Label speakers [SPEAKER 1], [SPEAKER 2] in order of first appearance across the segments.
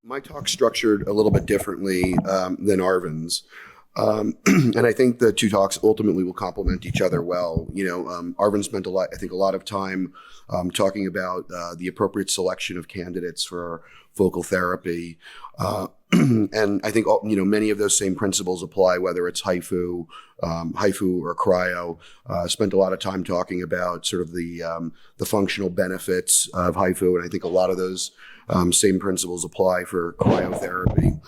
[SPEAKER 1] My talk's structured a little bit differently than Arvin's. And I think the two talks ultimately will complement each other well. Arvin spent a lot of time talking about the appropriate selection of candidates for focal therapy. And I think, many of those same principles apply, whether it's HIFU or cryo. Spent a lot of time talking about sort of the functional benefits of HIFU, and I think a lot of those same principles apply for cryotherapy.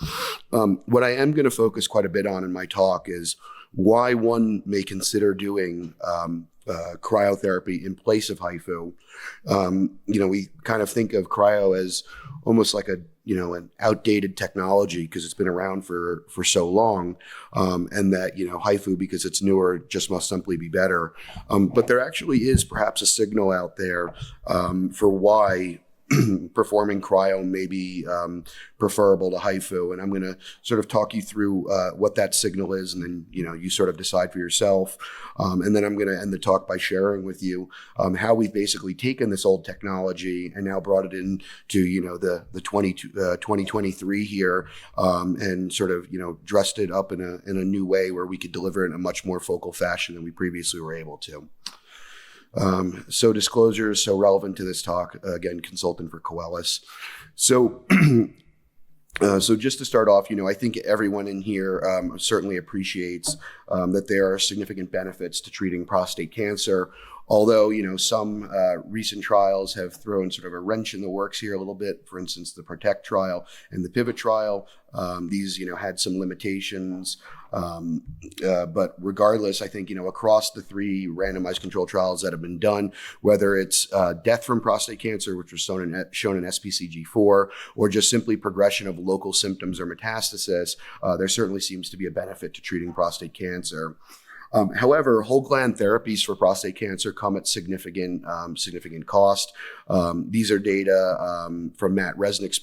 [SPEAKER 1] What I am going to focus quite a bit on in my talk is why one may consider doing cryotherapy in place of HIFU. We kind of think of cryo as almost like an outdated technology because it's been around for so long, and that HIFU, because it's newer, just must simply be better. But there actually is perhaps a signal out there for why performing cryo may be preferable to HIFU, and I'm going to sort of talk you through what that signal is, and then you sort of decide for yourself. And then I'm going to end the talk by sharing with you how we've basically taken this old technology and now brought it into the 2023 here, and sort of dressed it up in a new way where we could deliver it in a much more focal fashion than we previously were able to. So disclosure is so relevant to this talk. Again, consultant for Coelis. So just to start off, I think everyone in here certainly appreciates that there are significant benefits to treating prostate cancer. Although, some recent trials have thrown sort of a wrench in the works here a little bit. For instance, the PROTECT trial and the PIVOT trial, these, had some limitations. But regardless, I think, across the three randomized controlled trials that have been done, whether it's death from prostate cancer, which was shown in SPCG4, or just simply progression of local symptoms or metastasis, there certainly seems to be a benefit to treating prostate cancer. However, whole gland therapies for prostate cancer come at significant cost. These are data from Matt Resnick's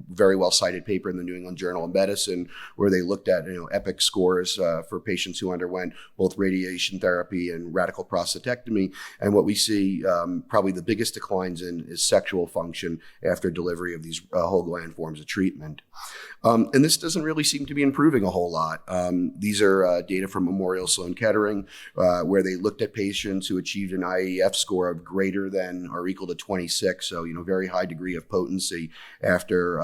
[SPEAKER 1] very well cited paper in the New England Journal of Medicine, where they looked at EPIC scores for patients who underwent both radiation therapy and radical prostatectomy. And what we see probably the biggest declines in is sexual function after delivery of these whole gland forms of treatment. And this doesn't really seem to be improving a whole lot. These are data from Memorial Sloan Kettering, where they looked at patients who achieved an IAF score of greater than or equal to 26, so very high degree of potency after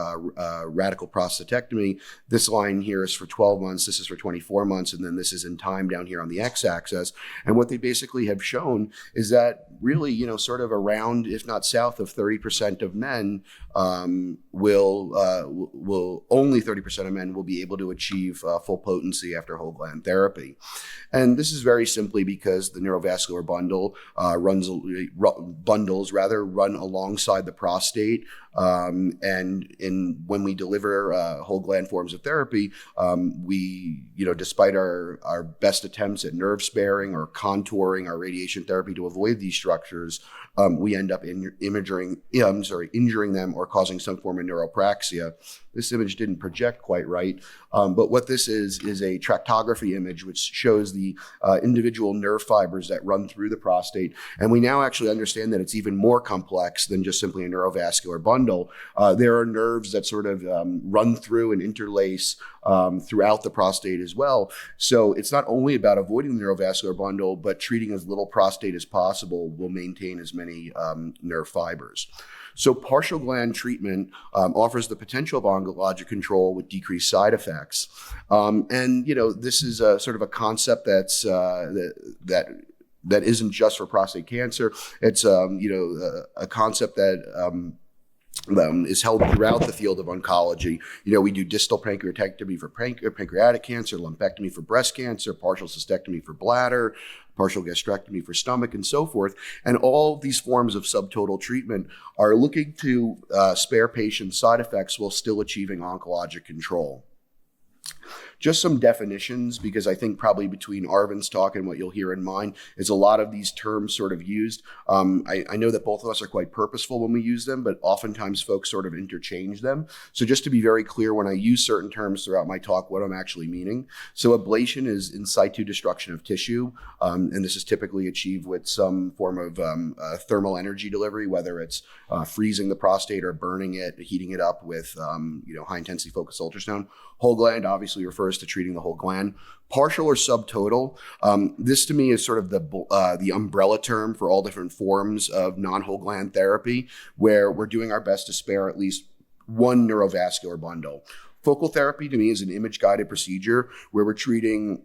[SPEAKER 1] radical prostatectomy. This line here is for 12 months, this is for 24 months, and then this is in time down here on the x-axis. And what they basically have shown is that really, sort of around, if not south of 30% of men will only 30% of men will be able to achieve full potency after whole gland therapy. And this is very simply because the neurovascular bundles run alongside the prostate. And when we deliver whole gland forms of therapy, we, despite our best attempts at nerve sparing or contouring our radiation therapy to avoid these structures, we end up injuring them or causing some form of neuropraxia. This image didn't project quite right, but what this is a tractography image which shows the individual nerve fibers that run through the prostate. And we now actually understand that it's even more complex than just simply a neurovascular bundle. There are nerves that sort of run through and interlace throughout the prostate as well. So it's not only about avoiding the neurovascular bundle, but treating as little prostate as possible will maintain as many nerve fibers. So partial gland treatment offers the potential of oncologic control with decreased side effects. And this is a sort of a concept that's that isn't just for prostate cancer. It's a concept that is held throughout the field of oncology. We do distal pancreatectomy for pancreatic cancer, lumpectomy for breast cancer, partial cystectomy for bladder, partial gastrectomy for stomach, and so forth. And all of these forms of subtotal treatment are looking to spare patients side effects while still achieving oncologic control. Just some definitions, because I think probably between Arvin's talk and what you'll hear in mine is a lot of these terms sort of used. I know that both of us are quite purposeful when we use them, but oftentimes folks sort of interchange them. So just to be very clear, when I use certain terms throughout my talk, what I'm actually meaning. So ablation is in situ destruction of tissue, and this is typically achieved with some form of thermal energy delivery, whether it's freezing the prostate or burning it, heating it up with high intensity focused ultrasound. Whole gland obviously refers to treating the whole gland. Partial or subtotal. This to me is sort of the umbrella term for all different forms of non-whole gland therapy, where we're doing our best to spare at least one neurovascular bundle. Focal therapy to me is an image-guided procedure where we're treating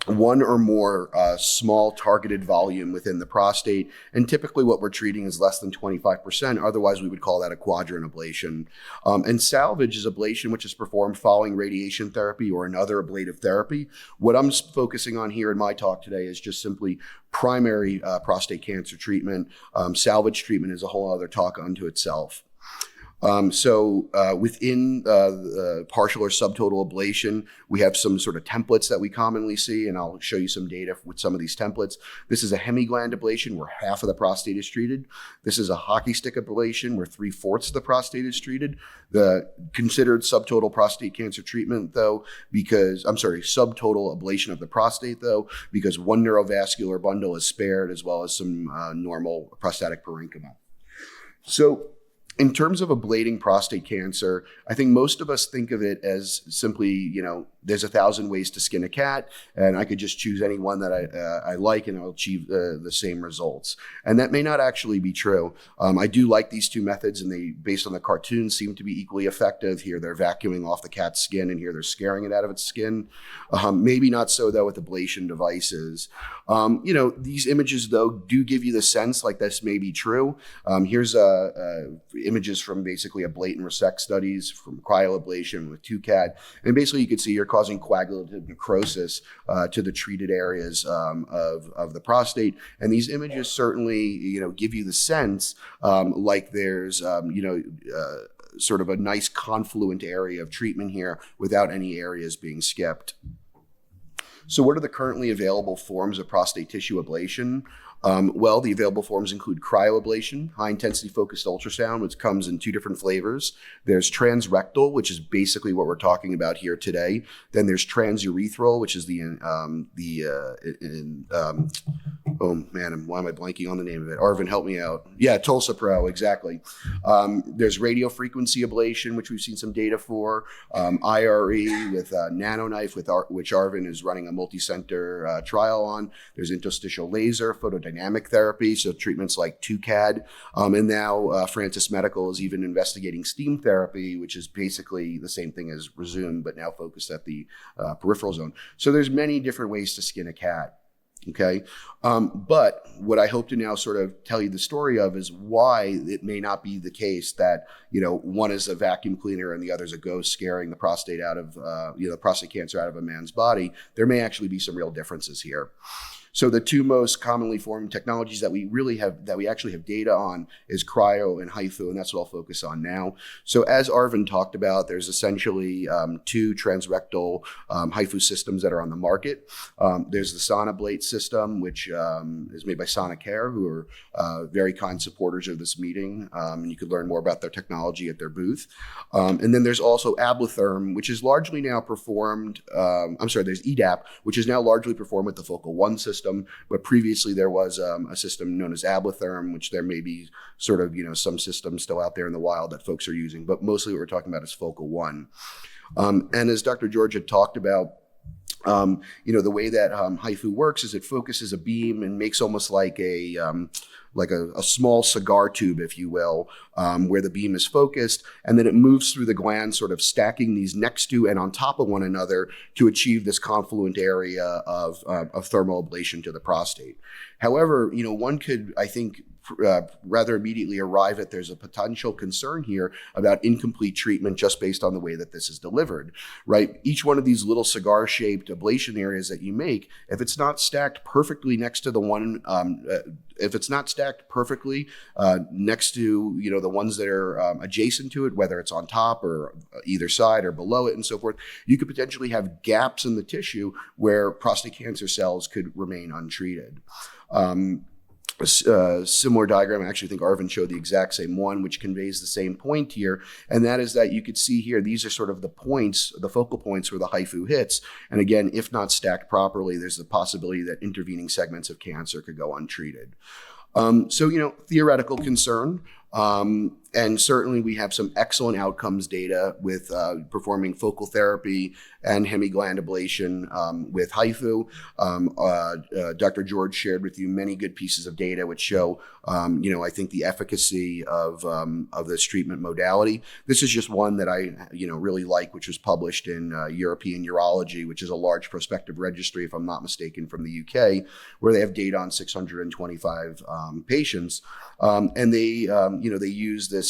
[SPEAKER 1] one or more small targeted volume within the prostate. And typically what we're treating is less than 25%. Otherwise, we would call that a quadrant ablation. And salvage is ablation, which is performed following radiation therapy or another ablative therapy. What I'm focusing on here in my talk today is just simply primary prostate cancer treatment. Salvage treatment is a whole other talk unto itself. Within the partial or subtotal ablation, we have some sort of templates that we commonly see, and I'll show you some data with some of these templates. This is a hemigland ablation where half of the prostate is treated. This is a hockey stick ablation where 3/4 of the prostate is treated. The considered subtotal prostate cancer treatment subtotal ablation of the prostate because one neurovascular bundle is spared as well as some normal prostatic parenchyma. So, in terms of ablating prostate cancer, I think most of us think of it as simply, there's 1,000 ways to skin a cat, and I could just choose any one that I like, and I'll achieve the same results. And that may not actually be true. I do like these two methods, and they, based on the cartoons, seem to be equally effective. Here they're vacuuming off the cat's skin, and here they're scaring it out of its skin. Maybe not so, though, with ablation devices. These images, though, do give you the sense like this may be true. Here's images from basically ablate and resect studies from cryoablation with 2CAD. And basically you can see you're causing coagulative necrosis to the treated areas of the prostate. And these images certainly, give you the sense like there's, sort of a nice confluent area of treatment here without any areas being skipped. So what are the currently available forms of prostate tissue ablation? The available forms include cryoablation, high-intensity focused ultrasound, which comes in two different flavors. There's transrectal, which is basically what we're talking about here today. Then there's transurethral, which is why am I blanking on the name of it? Arvin, help me out. Yeah, TULSA-PRO, exactly. There's radiofrequency ablation, which we've seen some data for. IRE with NanoKnife, which Arvin is running a multi-center trial on. There's interstitial laser, photodynamic therapy, so treatments like 2CAD. And now Francis Medical is even investigating steam therapy, which is basically the same thing as Resume, but now focused at the peripheral zone. So there's many different ways to skin a cat. Okay. But what I hope to now sort of tell you the story of is why it may not be the case that, one is a vacuum cleaner and the other is a ghost scaring the prostate out of, the prostate cancer out of a man's body. There may actually be some real differences here. So the two most commonly formed technologies that we actually have data on is cryo and HIFU, and that's what I'll focus on now. So as Arvin talked about, there's essentially two transrectal HIFU systems that are on the market. There's the Sonablate system, which is made by Sonicare, who are very kind supporters of this meeting. And you could learn more about their technology at their booth. And then there's also Ablatherm, which is largely now performed, there's EDAP, which is now largely performed with the Focal One system. But previously there was a system known as Ablatherm, which there may be sort of, some systems still out there in the wild that folks are using. But mostly what we're talking about is Focal One. And as Dr. George had talked about, the way that HIFU works is it focuses a beam and makes almost like a small cigar tube, if you will, where the beam is focused, and then it moves through the gland, sort of stacking these next to and on top of one another to achieve this confluent area of thermal ablation to the prostate. However, one could, I think, rather immediately arrive at there's a potential concern here about incomplete treatment just based on the way that this is delivered, right? Each one of these little cigar-shaped ablation areas that you make, if it's not stacked perfectly next to the one, if it's not stacked stacked perfectly next to, the ones that are adjacent to it, whether it's on top or either side or below it and so forth, you could potentially have gaps in the tissue where prostate cancer cells could remain untreated. A similar diagram, I actually think Arvind showed the exact same one, which conveys the same point here. And that is that you could see here, these are sort of the points, the focal points where the HIFU hits. And again, if not stacked properly, there's the possibility that intervening segments of cancer could go untreated. So, theoretical concern. And certainly we have some excellent outcomes data with performing focal therapy and hemigland ablation with HIFU. Dr. George shared with you many good pieces of data which show, I think the efficacy of this treatment modality. This is just one that I, really like, which was published in European Urology, which is a large prospective registry, if I'm not mistaken, from the UK, where they have data on 625 patients. And they use this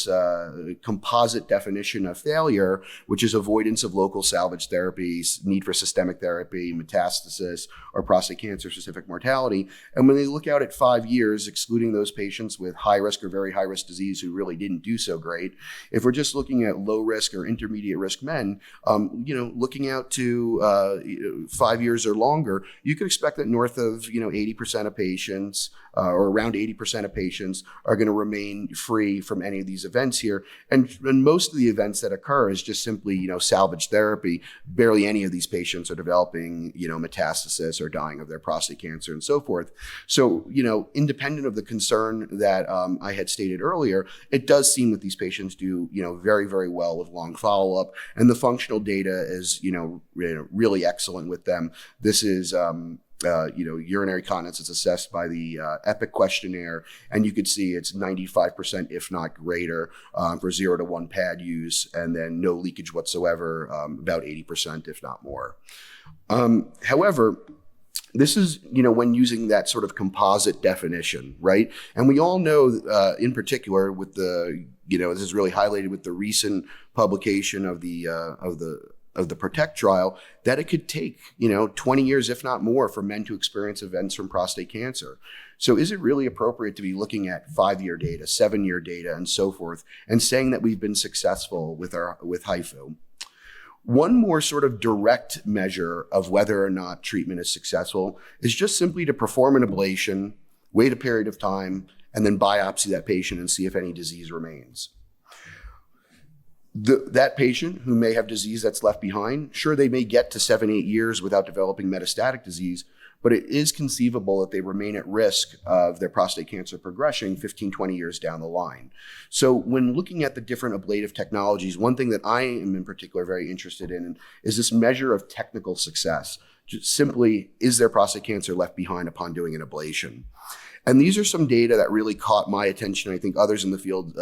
[SPEAKER 1] composite definition of failure, which is avoidance of local salvage therapies, need for systemic therapy, metastasis, or prostate cancer specific mortality. And when they look out at 5 years, excluding those patients with high risk or very high risk disease who really didn't do so great, if we're just looking at low risk or intermediate risk men, looking out to 5 years or longer, you could expect that north of 80% of patients or around 80% of patients are going to remain free from any of these events here. And most of the events that occur is just simply, salvage therapy. Barely any of these patients are developing, metastasis or dying of their prostate cancer and so forth. So, independent of the concern that I had stated earlier, it does seem that these patients do, very, very well with long follow-up. And the functional data is, really excellent with them. This is, urinary continence is assessed by the EPIC questionnaire, and you could see it's 95%, if not greater, for 0 to 1 pad use, and then no leakage whatsoever, about 80%, if not more. However, this is, when using that sort of composite definition, right? And we all know, in particular, with the, this is really highlighted with the recent publication of the PROTECT trial, that it could take, 20 years, if not more, for men to experience events from prostate cancer. So is it really appropriate to be looking at 5-year data, 7-year data, and so forth, and saying that we've been successful with HIFU? One more sort of direct measure of whether or not treatment is successful is just simply to perform an ablation, wait a period of time, and then biopsy that patient and see if any disease remains. That patient who may have disease that's left behind, sure, they may get to 7-8 years without developing metastatic disease, but it is conceivable that they remain at risk of their prostate cancer progression 15-20 years down the line. So when looking at the different ablative technologies, one thing that I am in particular very interested in is this measure of technical success. Just simply, is their prostate cancer left behind upon doing an ablation? And these are some data that really caught my attention, I think others in the field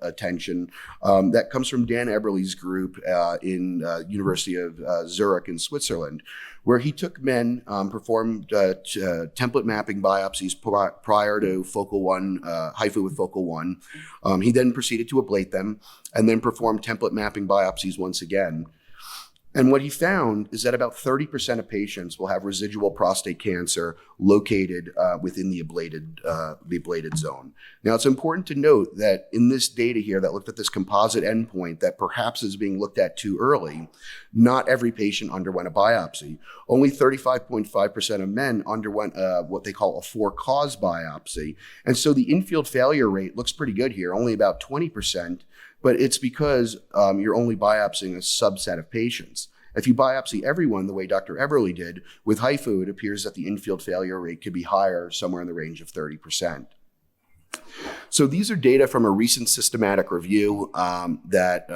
[SPEAKER 1] attention, that comes from Dan Eberle's group in University of Zurich in Switzerland, where he took men, performed template mapping biopsies prior to focal one, HIFU with focal one. He then proceeded to ablate them and then performed template mapping biopsies once again. And what he found is that about 30% of patients will have residual prostate cancer located within the ablated zone. Now, it's important to note that in this data here that looked at this composite endpoint that perhaps is being looked at too early, not every patient underwent a biopsy. Only 35.5% of men underwent what they call a for-cause biopsy. And so the infield failure rate looks pretty good here, only about 20%. But it's because you're only biopsying a subset of patients. If you biopsy everyone the way Dr. Eberle did, with HIFU, it appears that the infield failure rate could be higher, somewhere in the range of 30%. So these are data from a recent systematic review that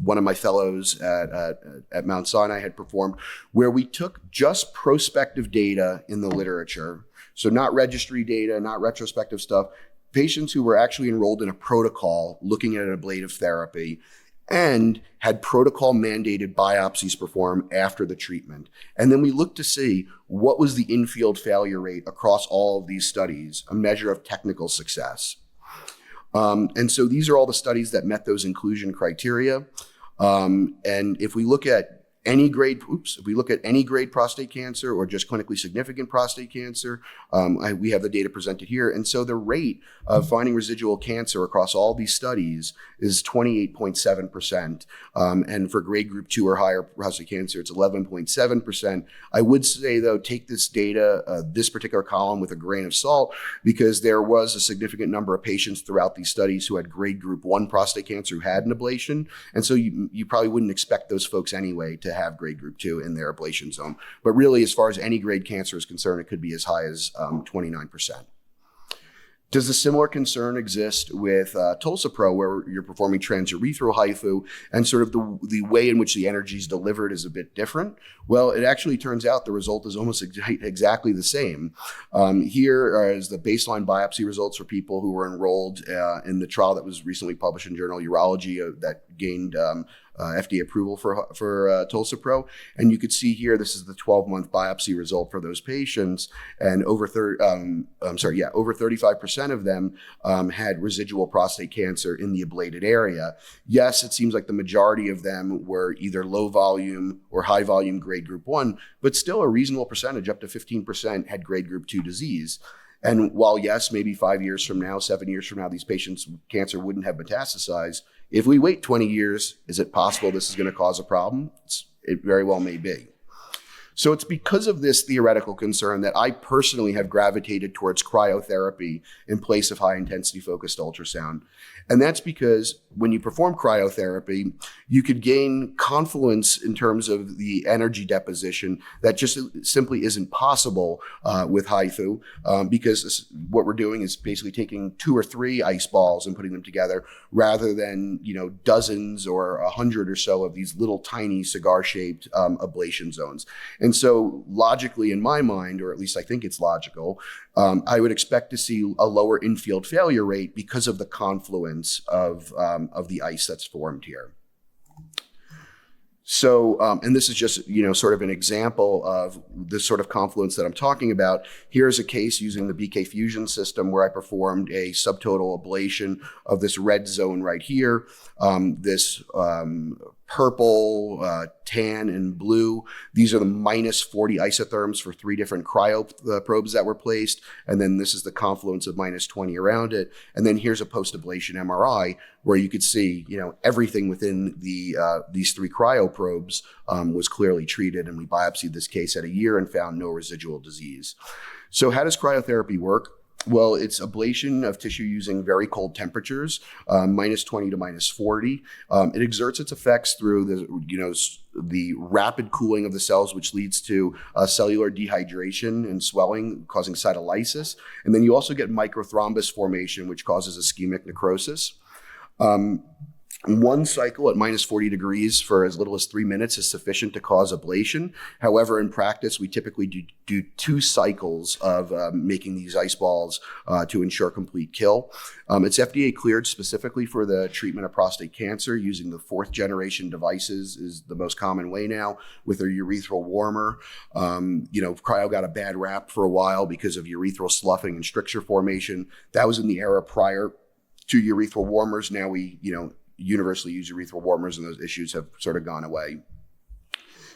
[SPEAKER 1] one of my fellows at Mount Sinai had performed, where we took just prospective data in the literature, so not registry data, not retrospective stuff, patients who were actually enrolled in a protocol looking at an ablative therapy and had protocol mandated biopsies performed after the treatment. And then we looked to see what was the infield failure rate across all of these studies, a measure of technical success. And so these are all the studies that met those inclusion criteria. And if we look at if we look at any grade prostate cancer or just clinically significant prostate cancer, we have the data presented here. And so the rate of finding residual cancer across all these studies is 28.7%. And for grade group 2 or higher prostate cancer, it's 11.7%. I would say, though, take this data, this particular column, with a grain of salt, because there was a significant number of patients throughout these studies who had grade group 1 prostate cancer who had an ablation. And so you probably wouldn't expect those folks anyway to have grade group 2 in their ablation zone. But really, as far as any grade cancer is concerned, it could be as high as 29%. Does a similar concern exist with TULSA-PRO, where you're performing transurethral HIFU, and sort of the way in which the energy is delivered is a bit different? Well, it actually turns out the result is almost exactly the same. Here is the baseline biopsy results for people who were enrolled in the trial that was recently published in Journal Urology that gained FDA approval for TULSA-PRO. And you could see here, this is the 12-month biopsy result for those patients. And over 35% of them had residual prostate cancer in the ablated area. Yes, it seems like the majority of them were either low volume or high volume grade group 1, but still a reasonable percentage, up to 15%, had grade group 2 disease. And while, yes, maybe 5 years from now, 7 years from now, these patients' cancer wouldn't have metastasized, if we wait 20 years, is it possible this is going to cause a problem? It very well may be. So it's because of this theoretical concern that I personally have gravitated towards cryotherapy in place of high-intensity focused ultrasound. And that's because when you perform cryotherapy, you could gain confluence in terms of the energy deposition that just simply isn't possible with HIFU, because what we're doing is basically taking 2 or 3 ice balls and putting them together, rather than dozens or 100 or so of these little tiny cigar-shaped ablation zones. And so logically, in my mind, or at least I think it's logical, I would expect to see a lower in-field failure rate because of the confluence of the ice that's formed here. So, and this is just, sort of an example of this sort of confluence that I'm talking about. Here's a case using the BK fusion system where I performed a subtotal ablation of this red zone right here. This purple, tan, and blue. These are the -40 isotherms for 3 different cryo probes that were placed. And then this is the confluence of -20 around it. And then here's a post-ablation MRI where you could see, everything within these 3 cryo probes was clearly treated. And we biopsied this case at a year and found no residual disease. So how does cryotherapy work? Well, it's ablation of tissue using very cold temperatures, -20 to -40. It exerts its effects through the rapid cooling of the cells, which leads to cellular dehydration and swelling, causing cytolysis. And then you also get microthrombus formation, which causes ischemic necrosis. One cycle at -40 degrees for as little as 3 minutes is sufficient to cause ablation. However, in practice, we typically do 2 cycles of making these ice balls to ensure complete kill. It's FDA cleared specifically for the treatment of prostate cancer using the 4th generation devices is the most common way now with a urethral warmer. Cryo got a bad rap for a while because of urethral sloughing and stricture formation. That was in the era prior to urethral warmers. Now we, universally use urethral warmers, and those issues have sort of gone away.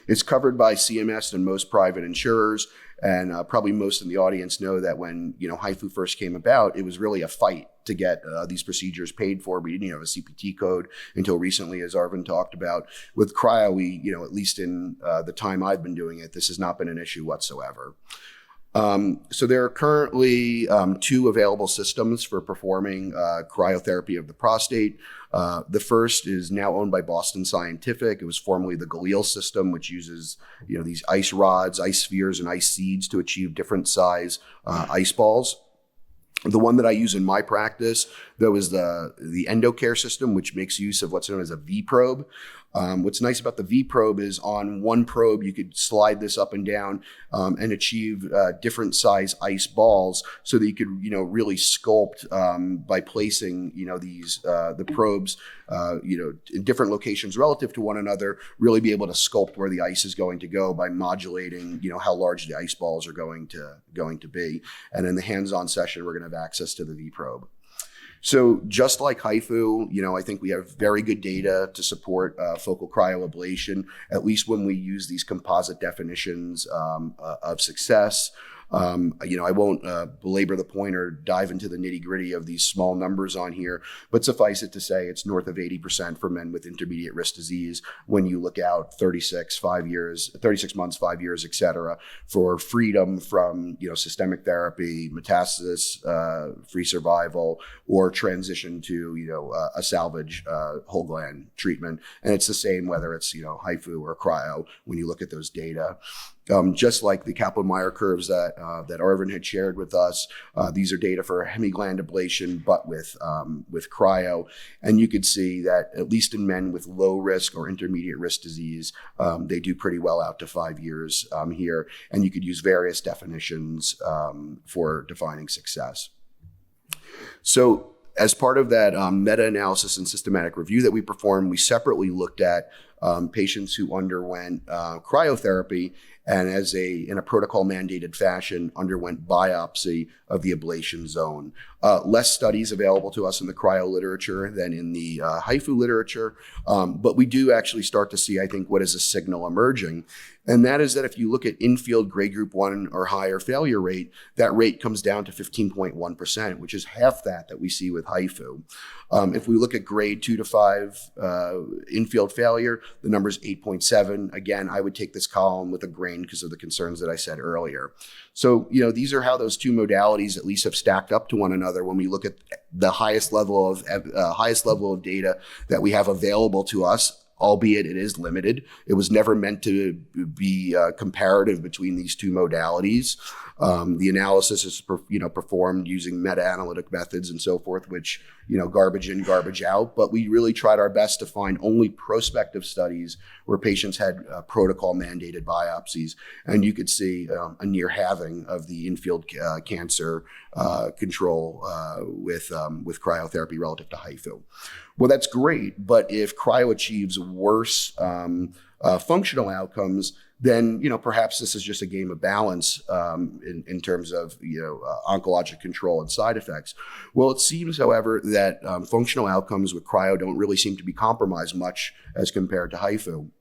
[SPEAKER 1] It's covered by CMS and most private insurers, and probably most in the audience know that when HIFU first came about, it was really a fight to get these procedures paid for. We didn't have a CPT code until recently, as Arvind talked about. With cryo, we, at least in the time I've been doing it, this has not been an issue whatsoever. So there are currently 2 available systems for performing cryotherapy of the prostate. The first is now owned by Boston Scientific. It was formerly the Galil system, which uses these ice rods, ice spheres, and ice seeds to achieve different size ice balls. The one that I use in my practice, though, is the EndoCare system, which makes use of what's known as a V-probe. What's nice about the V-probe is on one probe, you could slide this up and down and achieve different size ice balls so that you could, really sculpt by placing, the probes, in different locations relative to one another, really be able to sculpt where the ice is going to go by modulating, how large the ice balls are going to be. And in the hands-on session, we're going to have access to the V-probe. So just like HIFU, I think we have very good data to support focal cryoablation, at least when we use these composite definitions of success. I won't belabor the point or dive into the nitty gritty of these small numbers on here, but suffice it to say it's north of 80% for men with intermediate risk disease when you look out 36 months, 5 years, et cetera, for freedom from, systemic therapy, metastasis, free survival, or transition to, a salvage whole gland treatment. And it's the same whether it's, HIFU or cryo when you look at those data. Just like the Kaplan-Meier curves that Arvind had shared with us, these are data for hemigland ablation, but with cryo, and you could see that at least in men with low risk or intermediate risk disease, they do pretty well out to 5 years here, and you could use various definitions for defining success. So, as part of that meta-analysis and systematic review that we performed, we separately looked at patients who underwent cryotherapy and in a protocol mandated fashion underwent biopsy of the ablation zone. Less studies available to us in the cryo literature than in the HIFU literature, but we do actually start to see, I think, what is a signal emerging. And that is that if you look at infield grade group 1 or higher failure rate, that rate comes down to 15.1%, which is half that we see with HIFU. If we look at grade 2 to 5 infield failure, the number is 8.7. Again, I would take this column with a grain because of the concerns that I said earlier. So, these are how those two modalities at least have stacked up to one another when we look at the highest level of data that we have available to us, albeit it is limited. It was never meant to be comparative between these two modalities. The analysis is performed using meta-analytic methods and so forth, which garbage in, garbage out. But we really tried our best to find only prospective studies where patients had protocol-mandated biopsies, and you could see a near halving of the infield cancer control with cryotherapy relative to HIFU. Well, that's great, but if cryo achieves worse functional outcomes, then perhaps this is just a game of balance in terms of oncologic control and side effects. Well, it seems, however, that functional outcomes with cryo don't really seem to be compromised much as compared to HIFU.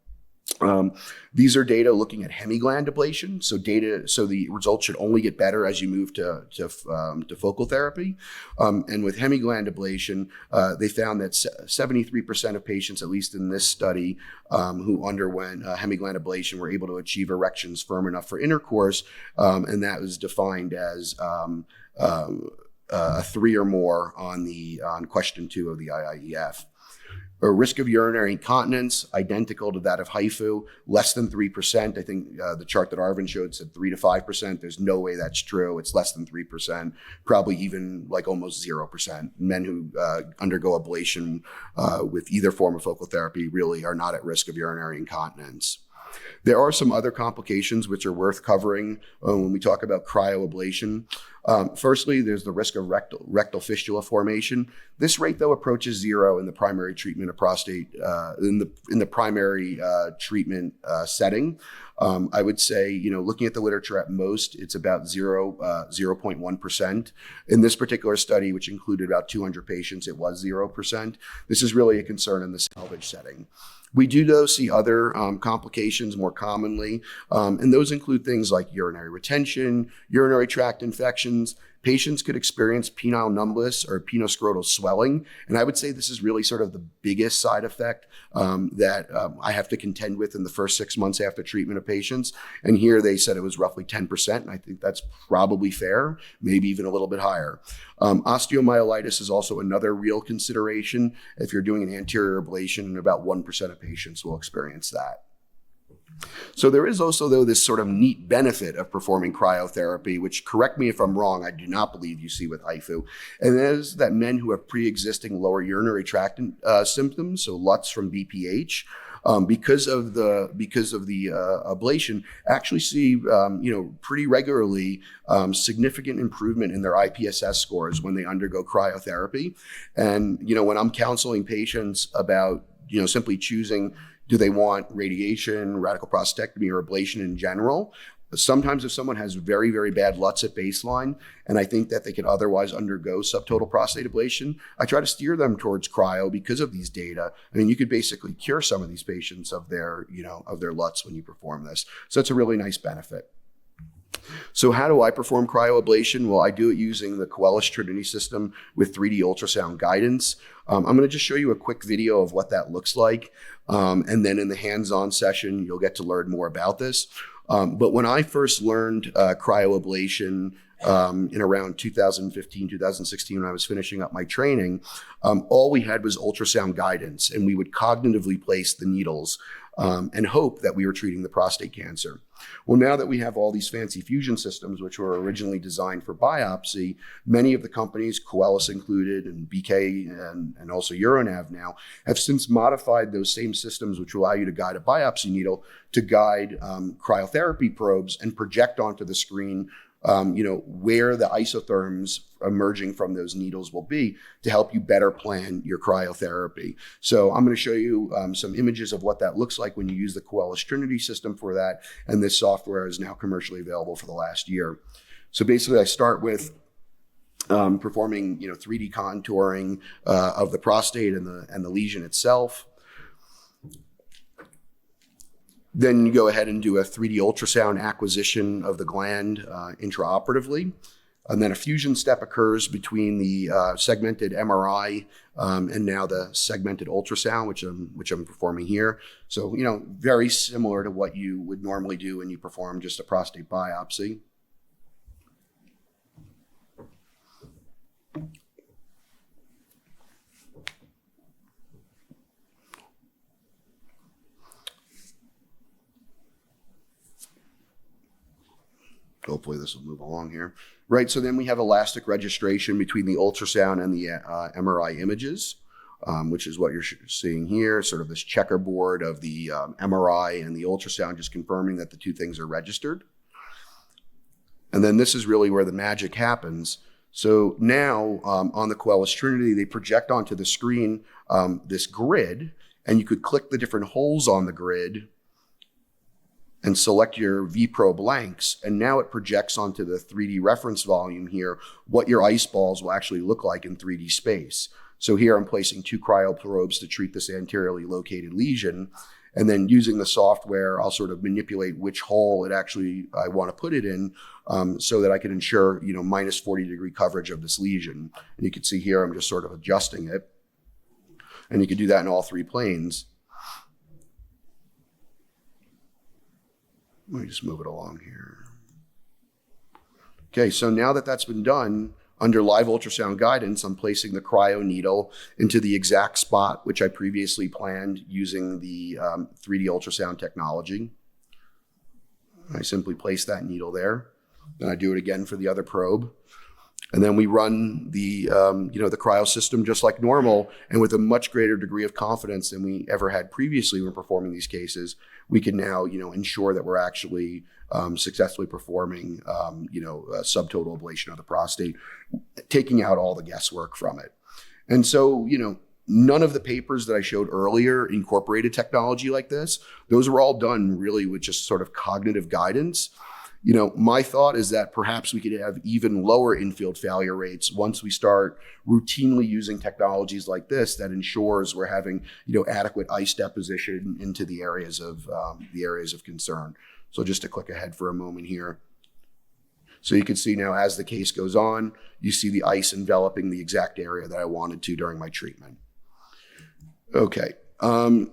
[SPEAKER 1] These are data looking at hemigland ablation. So the results should only get better as you move to focal therapy. And with hemigland ablation, they found that 73% of patients, at least in this study, who underwent hemigland ablation were able to achieve erections firm enough for intercourse. And that was defined as a 3 or more on question 2 of the IIEF. A risk of urinary incontinence, identical to that of HIFU, less than 3%. I think the chart that Arvind showed said 3 to 5%. There's no way that's true. It's less than 3%, probably even like almost 0%. Men who undergo ablation with either form of focal therapy really are not at risk of urinary incontinence. There are some other complications which are worth covering when we talk about cryoablation. Firstly, there's the risk of rectal fistula formation. This rate, though, approaches 0 in the primary treatment of prostate in the primary treatment setting. I would say, looking at the literature at most, it's about 0.1%. In this particular study, which included about 200 patients, it was 0%. This is really a concern in the salvage setting. We do, though, see other complications more commonly, and those include things like urinary retention, urinary tract infections. Patients could experience penile numbness or penoscrotal swelling, and I would say this is really sort of the biggest side effect that I have to contend with in the first 6 months after treatment of patients. And here they said it was roughly 10%, and I think that's probably fair, maybe even a little bit higher. Osteomyelitis is also another real consideration. If you're doing an anterior ablation, and about 1% of patients will experience that. So there is also, though, this sort of neat benefit of performing cryotherapy, which, correct me if I'm wrong, I do not believe you see with HIFU, and that is that men who have pre-existing lower urinary tract symptoms, so LUTS from BPH, because of the ablation, actually see pretty regularly significant improvement in their IPSS scores when they undergo cryotherapy. And when I'm counseling patients about simply choosing, do they want radiation, radical prostatectomy, or ablation in general? Sometimes if someone has very, very bad LUTs at baseline, and I think that they could otherwise undergo subtotal prostate ablation, I try to steer them towards cryo because of these data. I mean, you could basically cure some of these patients of their LUTs when you perform this. So it's a really nice benefit. So how do I perform cryoablation? Well, I do it using the Coelis Trinity system with 3D ultrasound guidance. I'm going to just show you a quick video of what that looks like. And then in the hands-on session, you'll get to learn more about this. But when I first learned cryoablation in around 2015, 2016, when I was finishing up my training, all we had was ultrasound guidance, and we would cognitively place the needles and hope that we were treating the prostate cancer. Well, now that we have all these fancy fusion systems, which were originally designed for biopsy, many of the companies, Coelis included, and BK and also Euronav now, have since modified those same systems, which allow you to guide a biopsy needle, to guide cryotherapy probes and project onto the screen where the isotherms emerging from those needles will be to help you better plan your cryotherapy. So I'm going to show you some images of what that looks like when you use the Coelis Trinity system for that. And this software is now commercially available for the last year. So basically I start with performing 3D contouring of the prostate and the lesion itself. Then you go ahead and do a 3D ultrasound acquisition of the gland intraoperatively. And then a fusion step occurs between the segmented MRI and now the segmented ultrasound, which I'm performing here. So, very similar to what you would normally do when you perform just a prostate biopsy. Hopefully this will move along here. Right, so then we have elastic registration between the ultrasound and the MRI images, which is what you're seeing here, sort of this checkerboard of the MRI and the ultrasound, just confirming that the two things are registered. And then this is really where the magic happens. So now on the Coelis Trinity, they project onto the screen this grid, and you could click the different holes on the grid and select your V-probe lengths, and now it projects onto the 3D reference volume here what your ice balls will actually look like in 3D space. So here I'm placing 2 cryo probes to treat this anteriorly located lesion, and then using the software, I'll sort of manipulate which hole I want to put it in, so that I can ensure minus 40 degree coverage of this lesion. And you can see here I'm just sort of adjusting it, and you can do that in all 3 planes. Let me just move it along here. Okay, so now that that's been done, under live ultrasound guidance, I'm placing the cryo needle into the exact spot which I previously planned using the 3D ultrasound technology. I simply place that needle there. Then I do it again for the other probe. And then we run the cryo system just like normal, and with a much greater degree of confidence than we ever had previously when performing these cases, we can now, ensure that we're actually successfully performing, a subtotal ablation of the prostate, taking out all the guesswork from it. And so, none of the papers that I showed earlier incorporated technology like this. Those were all done really with just sort of cognitive guidance. My thought is that perhaps we could have even lower infield failure rates once we start routinely using technologies like this that ensures we're having, adequate ice deposition into the areas of concern. So just to click ahead for a moment here. So you can see now as the case goes on, you see the ice enveloping the exact area that I wanted to during my treatment. Okay.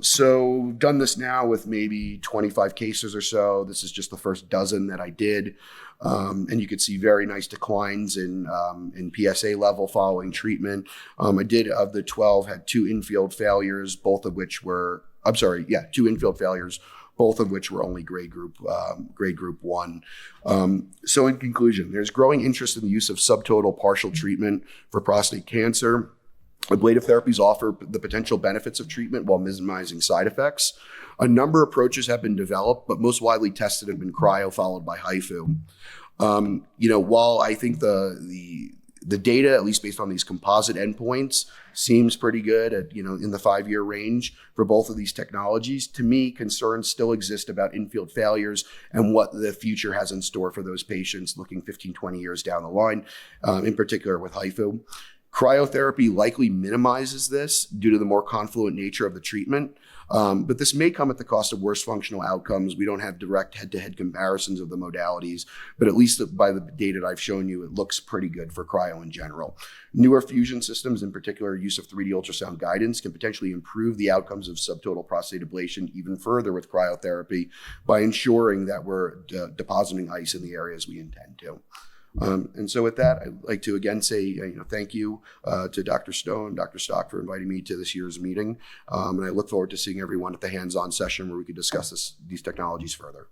[SPEAKER 1] So done this now with maybe 25 cases or so. This is just the first dozen that I did. And you could see very nice declines in PSA level following treatment. I did, of the 12, had 2 infield failures, both of which were, 2 infield failures, both of which were only grade group 1. So in conclusion, there's growing interest in the use of subtotal partial treatment for prostate cancer. Ablative therapies offer the potential benefits of treatment while minimizing side effects. A number of approaches have been developed, but most widely tested have been cryo followed by HIFU. While I think the the data, at least based on these composite endpoints, seems pretty good at, in the 5-year range for both of these technologies. To me, concerns still exist about infield failures and what the future has in store for those patients looking 15, 20 years down the line, in particular with HIFU. Cryotherapy likely minimizes this due to the more confluent nature of the treatment, but this may come at the cost of worse functional outcomes. We don't have direct head-to-head comparisons of the modalities, but at least by the data that I've shown you, it looks pretty good for cryo in general. Newer fusion systems, in particular use of 3D ultrasound guidance, can potentially improve the outcomes of subtotal prostate ablation even further with cryotherapy by ensuring that we're depositing ice in the areas we intend to. And so with that, I'd like to again say, thank you to Dr. Stone, Dr. Stock for inviting me to this year's meeting. And I look forward to seeing everyone at the hands-on session where we could discuss these technologies further.